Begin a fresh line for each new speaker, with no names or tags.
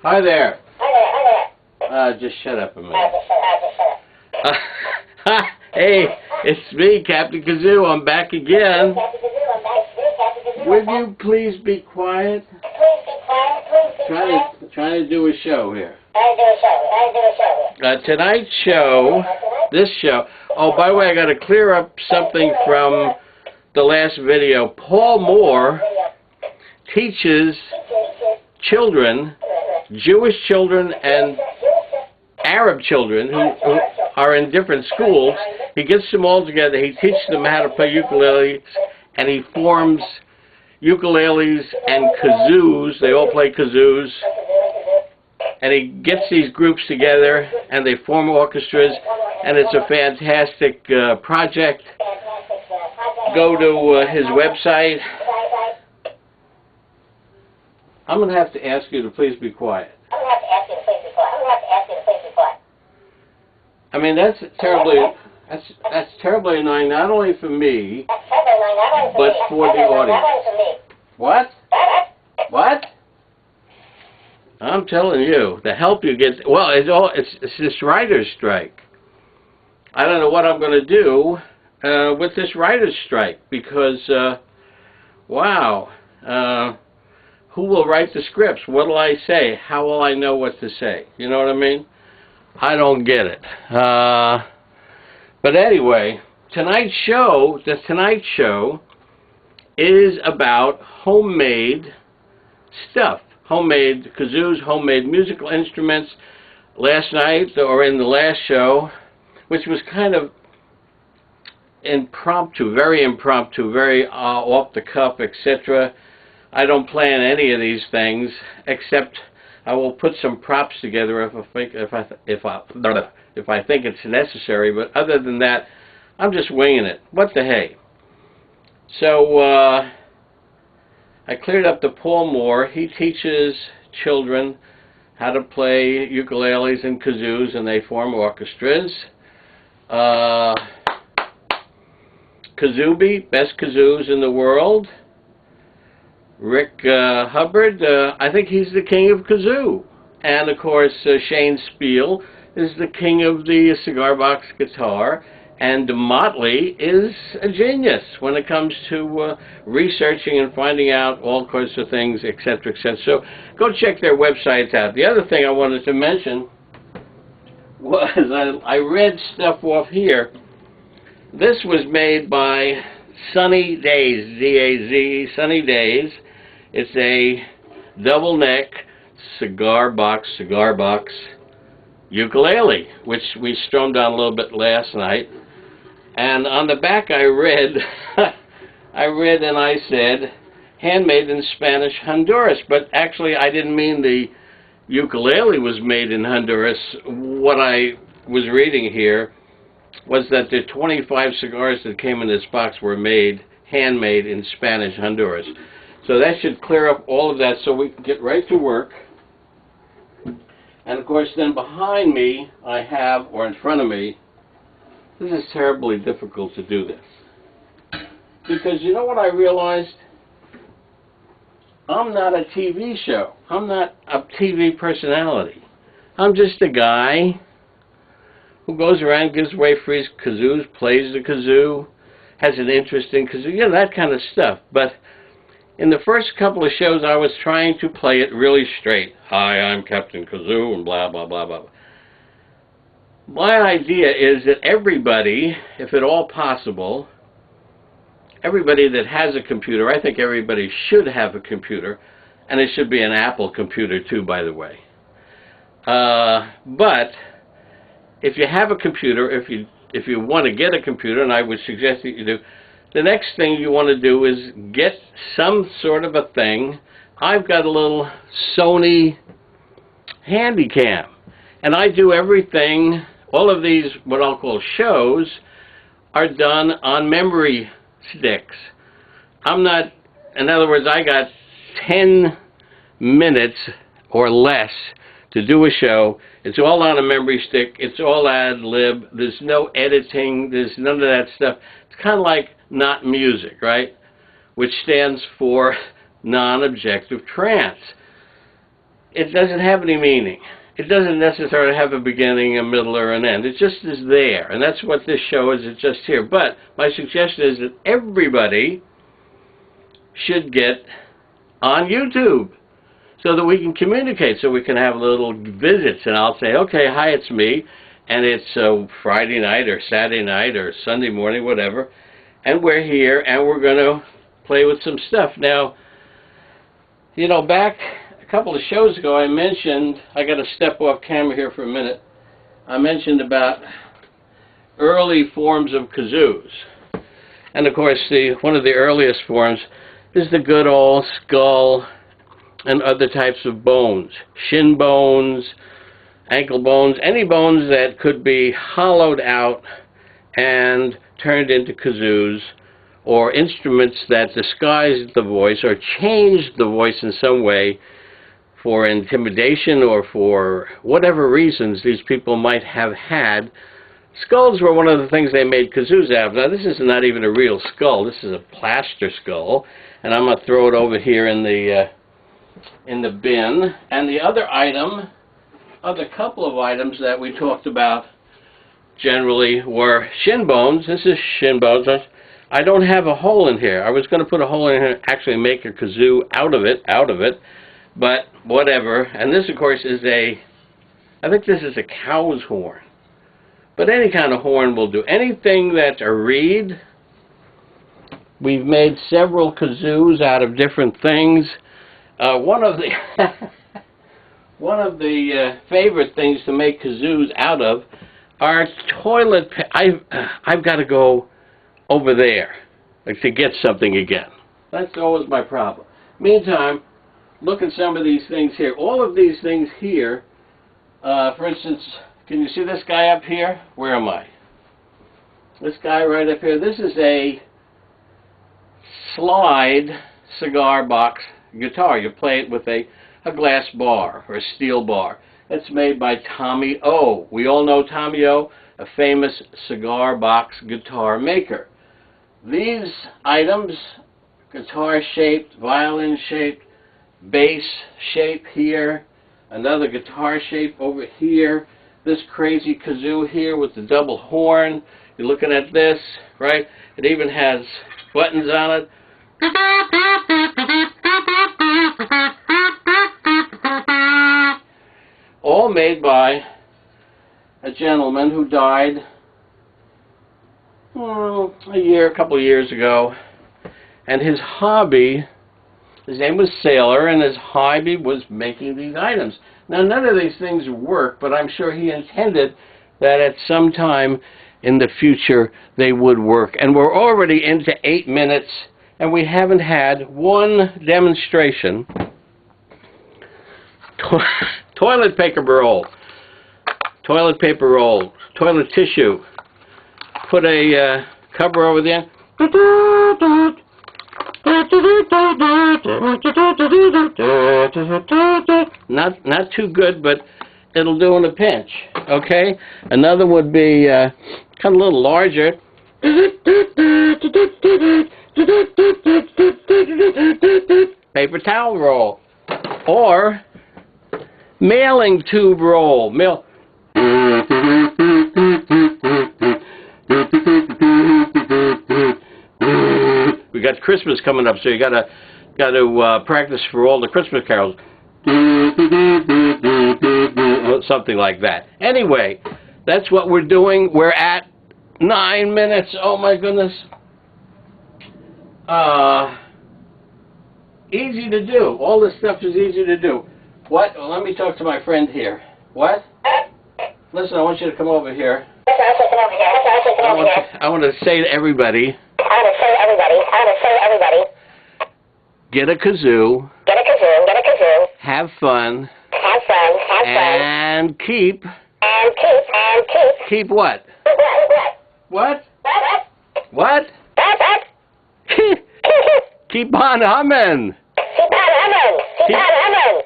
Hi there. Just shut up a minute. Hey, it's me, Captain Kazoo. I'm back again. Would you please be quiet? Trying to do a show here. Tonight's show, this show. Oh, by the way, I got to clear up something from the last video. Paul Moore teaches children, Jewish children and Arab children who are in different schools. He gets them all together. He teaches them how to play ukuleles, and he forms ukuleles and kazoos. They all play kazoos. And he gets these groups together, and they form orchestras, and it's a fantastic project. Go to his website. I'm going to have to ask you to please be quiet. I mean, that's terribly annoying, not only for me, but for the audience. What? What? I'm telling you, the help you get. Well, it's this writer's strike. I don't know what I'm going to do with this writer's strike because, wow, who will write the scripts? What will I say? How will I know what to say? You know what I mean? I don't get it. But anyway, the Tonight Show is about homemade stuff. Homemade kazoos, homemade musical instruments. Last night, or in the last show, which was kind of impromptu, very off the cuff, etc. I don't plan any of these things, except I will put some props together if I think it's necessary. But other than that, I'm just winging it. What the hey? So I cleared up the Paul Moore. He teaches children how to play ukuleles and kazoos, and they form orchestras. Kazooby, best kazoos in the world. Rick Hubbard, I think he's the king of kazoo. And of course, Shane Spiel is the king of the cigar box guitar. And Motley is a genius when it comes to researching and finding out all sorts of things, etc., etc. So go check their websites out. The other thing I wanted to mention was I read stuff off here. This was made by Sunny Days, Z-A-Z, Sunny Days. It's a double neck cigar box ukulele, which we strummed on a little bit last night. And on the back I read, and I said, handmade in Spanish Honduras. But actually I didn't mean the ukulele was made in Honduras. What I was reading here was that the 25 cigars that came in this box were handmade in Spanish Honduras. So that should clear up all of that so we can get right to work. And of course then behind me I have, or in front of me, this is terribly difficult to do this. Because you know what I realized? I'm not a TV show. I'm not a TV personality. I'm just a guy who goes around, gives away free kazoos, plays the kazoo, has an interest in kazoo, you know, that kind of stuff. But in the first couple of shows, I was trying to play it really straight. Hi, I'm Captain Kazoo, and blah, blah, blah, blah. My idea is that everybody, if at all possible, everybody that has a computer, I think everybody should have a computer, and it should be an Apple computer too, by the way. But if you have a computer, if you want to get a computer, and I would suggest that you do, the next thing you want to do is get some sort of a thing. I've got a little Sony Handycam, and I do everything. All of these, what I'll call shows, are done on memory sticks. I'm not, in other words, I got 10 minutes or less to do a show. It's all on a memory stick. It's all ad lib. There's no editing. There's none of that stuff. It's kind of like not music, right? Which stands for non-objective trance. it doesn't have any meaning. It doesn't necessarily have a beginning, a middle, or an end. It just is there, and that's what this show is. It's just here. But my suggestion is that everybody should get on YouTube so that we can communicate, so we can have little visits, and I'll say, okay, hi, it's me, and it's Friday night or Saturday night or Sunday morning, whatever, and we're here, and we're going to play with some stuff. Now, you know, back a couple of shows ago, I mentioned, I got to step off camera here for a minute, I mentioned about early forms of kazoos. And of course, one of the earliest forms is the good old skull and other types of bones. Shin bones, ankle bones, any bones that could be hollowed out and turned into kazoos, or instruments that disguised the voice or changed the voice in some way for intimidation or for whatever reasons these people might have had. Skulls were one of the things they made kazoos out of. Now, this is not even a real skull. This is a plaster skull, and I'm going to throw it over here in the bin. And the other couple of items that we talked about generally were shin bones. This is shin bones. I don't have a hole in here. I was going to put a hole in here and actually make a kazoo out of it, but whatever. And this, of course, is I think this is a cow's horn. But any kind of horn will do. Anything that's a reed. We've made several kazoos out of different things. One of the favorite things to make kazoos out of are toilet. I've got to go over there to get something again. That's always my problem. Meantime, look at some of these things here. All of these things here, for instance, can you see this guy up here? Where am I? This guy right up here. This is a slide cigar box guitar. You play it with a glass bar or a steel bar. It's made by Tommy O. We all know Tommy O, a famous cigar box guitar maker. These items, guitar-shaped, violin-shaped, bass shape here, another guitar shape over here, this crazy kazoo here with the double horn. You're looking at this, right? It even has buttons on it. All made by a gentleman who died a couple of years ago, and his hobby, his name was Sailor, and his hobby was making these items. Now, none of these things work, but I'm sure he intended that at some time in the future they would work. And we're already into 8 minutes, and we haven't had one demonstration. Toilet paper roll, toilet tissue. Put a cover over the end. Not too good, but it'll do in a pinch. Okay. Another would be kind of a little larger. Paper towel roll, or mailing tube roll. We got Christmas coming up, so you got to practice for all the Christmas carols. Something like that. Anyway, that's what we're doing. We're at 9 minutes. Oh my goodness. Easy to do. All this stuff is easy to do. What? Well, let me talk to my friend here. What? Listen, I want you to come over here. I want to say to everybody. Get a kazoo. Have fun. And keep. Keep what? What? What? Keep on humming. Keep on humming.